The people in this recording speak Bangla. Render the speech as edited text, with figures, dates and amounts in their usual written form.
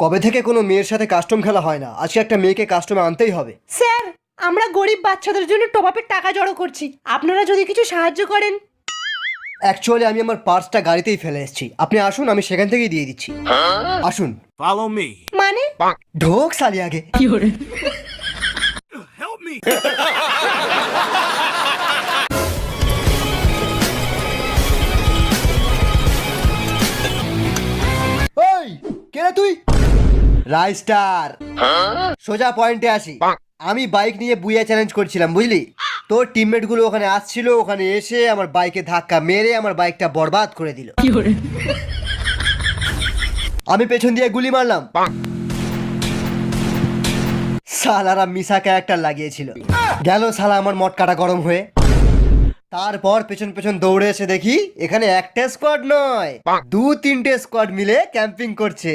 কবে থেকে কোনো মেয়ের সাথে কাস্টম খেলা হয় না, আজকে একটা মেয়েকে কাস্টমে আনতেই হবে। স্যার, আমরা গরিব বাচ্চাদের জন্য টপাপের টাকা জড়ো করছি, আপনারা যদি কিছু সাহায্য করেন। অ্যাকচুয়ালি আমি আমার পার্সটা গাড়িতেই ফেলে এসেছি, আপনি আসুন, আমি সেখান থেকেই দিয়ে দিচ্ছি। আসুন। Follow me. মানে ঢোক সালি আগে। Help me. ওই কে রে তুই? রাইস্টার, সোজা পয়েন্টে আসি। আমি বাইক নিয়ে বুইয়া চ্যালেঞ্জ করছিলাম, বুঝলি? তোর টিমমেট গুলো ওখানে আসছিল, ওখানে এসে আমার বাইকে ধাক্কা মেরে আমার বাইকটা বরবাদ করে দিল। আমি পেছন দিয়ে গুলি মারলাম, সালারা মিশা ক্যারেক্টার লাগিয়েছিল। গেল শালা আমার মটকাটা গরম হয়ে। তারপর পেছন পেছন দৌড়ে এসে দেখি এখানে একটা স্কোয়াড নয়, 2-3টে স্কোয়াড মিলে ক্যাম্পিং করছে।